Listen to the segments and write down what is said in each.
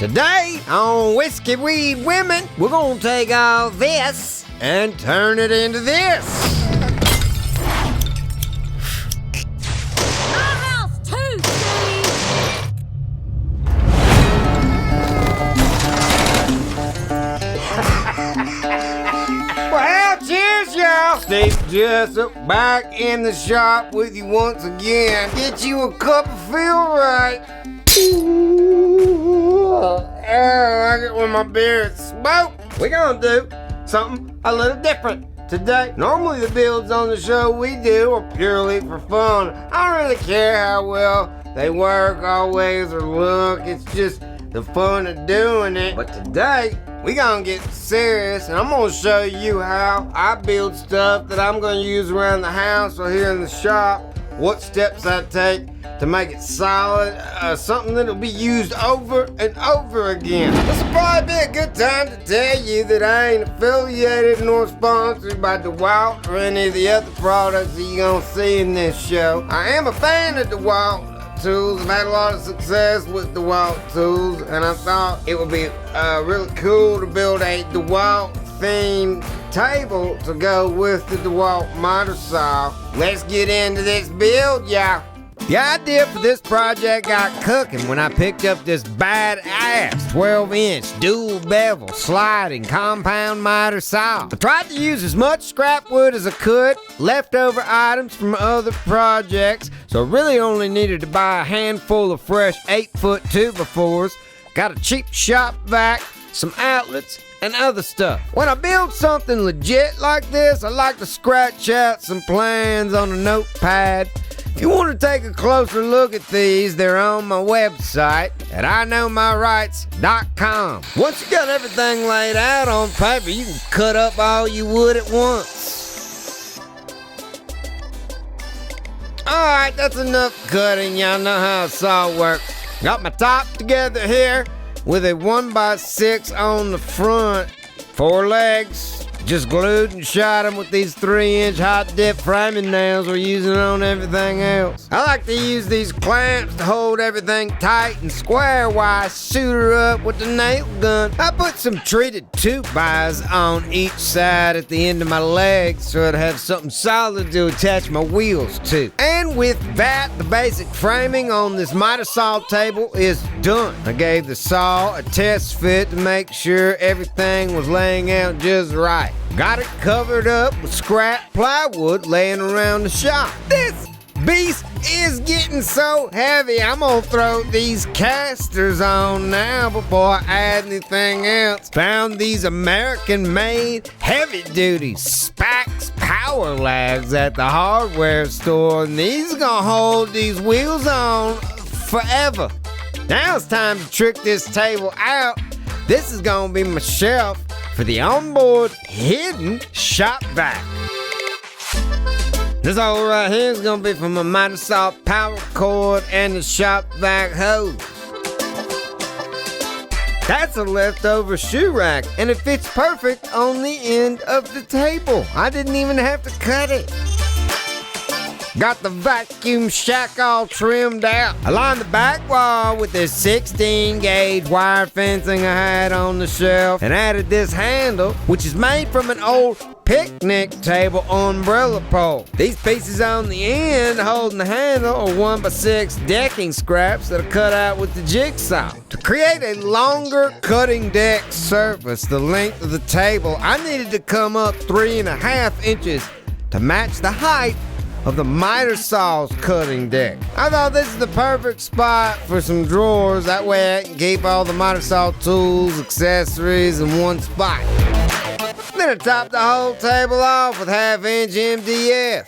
Today on Whiskey Weed Women, we're gonna take all this and turn it into this. My house too, Steve! Well, cheers, y'all. Steve Jessup back in the shop with you once again. Get you a cup of Feel Right. I like it when my beer is smoked. We're gonna do something a little different today. Normally the builds on the show we do are purely for fun. I don't really care how well they work always or look. It's just the fun of doing it. But today, we gonna get serious and I'm gonna show you how I build stuff that I'm gonna use around the house or here in the shop. What steps I take to make it solid, something that'll be used over and over again. This will probably be a good time to tell you that I ain't affiliated nor sponsored by DeWalt or any of the other products that you're gonna see in this show. I am a fan of DeWalt tools. I've had a lot of success with DeWalt tools, and I thought it would be really cool to build a DeWalt themed table to go with the DeWalt miter saw. Let's get into this build, y'all. The idea for this project got cooking when I picked up this badass 12-inch dual bevel sliding compound miter saw. I tried to use as much scrap wood as I could, leftover items from other projects, so I really only needed to buy a handful of fresh 8-foot 2x4s, got a cheap shop vac, some outlets, and other stuff. When I build something legit like this, I like to scratch out some plans on a notepad. If you want to take a closer look at these, they're on my website at iknowmyrights.com. Once you got everything laid out on paper, you can cut up all you would at once. Alright, that's enough cutting. Y'all know how a saw works. Got my top together here with a 1x6 on the front, 4 legs. Just glued and shot them with these 3-inch hot dip framing nails we're using on everything else. I like to use these clamps to hold everything tight and square while I suit her up with the nail gun. I put some treated 2x on each side at the end of my legs so I'd have something solid to attach my wheels to. And with that, the basic framing on this miter saw table is done. I gave the saw a test fit to make sure everything was laying out just right. Got it covered up with scrap plywood laying around the shop. This beast is getting so heavy, I'm gonna throw these casters on now before I add anything else. Found these American-made heavy-duty Spax power lags at the hardware store, and these are gonna hold these wheels on forever. Now it's time to trick this table out. This is gonna be my shelf for the onboard hidden shop vac. This hole right here is gonna be for my miter saw power cord and the shop vac hose. That's a leftover shoe rack, and it fits perfect on the end of the table. I didn't even have to cut it. Got the vacuum shack all trimmed out. I lined the back wall with this 16-gauge wire fencing I had on the shelf and added this handle, which is made from an old picnic table umbrella pole. These pieces on the end holding the handle are 1x6 decking scraps that are cut out with the jigsaw. To create a longer cutting deck surface the length of the table, I needed to come up 3.5 inches to match the height of the miter saw's cutting deck. I thought this is the perfect spot for some drawers. That way I can keep all the miter saw tools, accessories in one spot. Then I topped the whole table off with 1/2-inch MDF.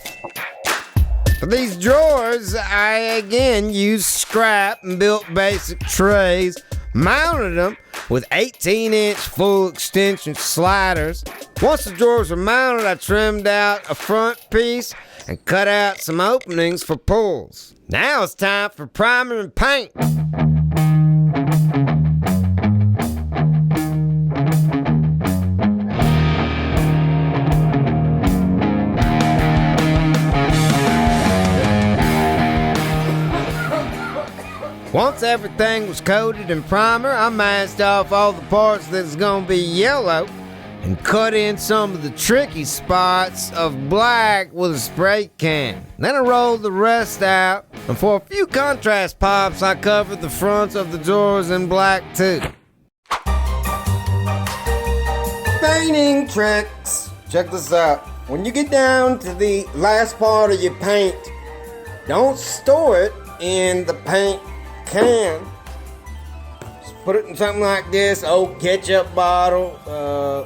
For these drawers, I again used scrap and built basic trays, mounted them with 18-inch full extension sliders. Once the drawers were mounted, I trimmed out a front piece and cut out some openings for pulls. Now it's time for primer and paint. Once everything was coated in primer, I masked off all the parts that's gonna be yellow and cut in some of the tricky spots of black with a spray can. Then I rolled the rest out, and for a few contrast pops, I covered the fronts of the doors in black too. Painting tricks. Check this out. When you get down to the last part of your paint, don't store it in the paint can. Just put it in something like this, old ketchup bottle,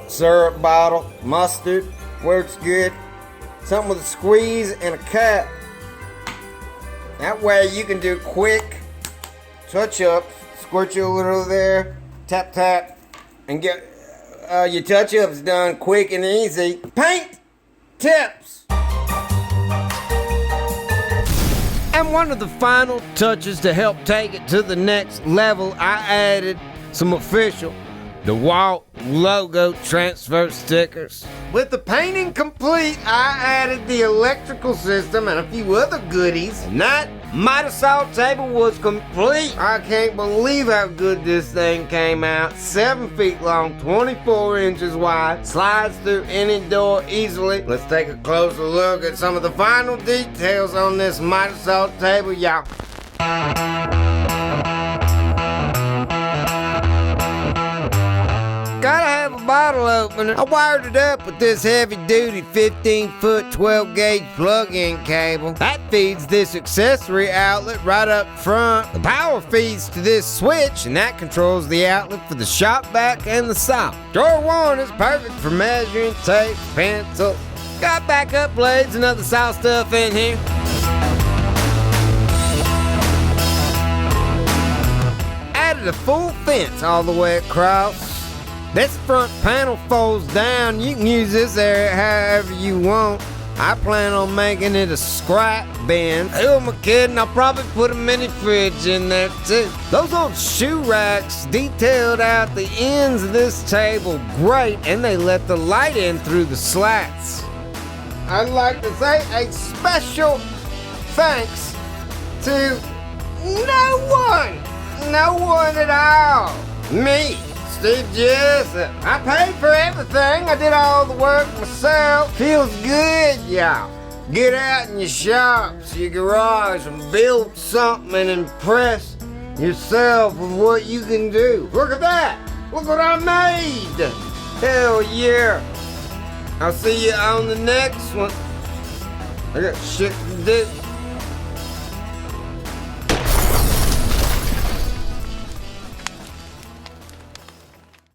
syrup bottle, mustard, where it's good. Something with a squeeze and a cap. That way you can do quick touch-ups. Squirt you a little there, tap tap, and get your touch-ups done quick and easy. Paint tips! And one of the final touches to help take it to the next level, I added some official DeWalt logo transfer stickers. With the painting complete, I added the electrical system and a few other goodies. And that Mitre Salt table was complete. I can't believe how good this thing came out. 7 feet long, 24 inches wide, slides through any door easily. Let's take a closer look at some of the final details on this Mitre Salt table, y'all. Gotta have a bottle opener. I wired it up with this heavy-duty 15-foot 12-gauge plug-in cable. That feeds this accessory outlet right up front. The power feeds to this switch, and that controls the outlet for the shop vac and the saw. Drawer 1 is perfect for measuring tape, pencil. Got backup blades and other saw stuff in here. Added a full fence all the way across. This front panel folds down. You can use this area however you want. I plan on making it a scrap bin. Who am I kidding? I'll probably put a mini fridge in there too. Those old shoe racks detailed out the ends of this table great, and they let the light in through the slats. I'd like to say a special thanks to no one at all. Me, Steve Jessup. I paid for everything. I did all the work myself. Feels good, y'all. Get out in your shops, your garage, and build something and impress yourself with what you can do. Look at that. Look what I made. Hell yeah. I'll see you on the next one. I got shit to do.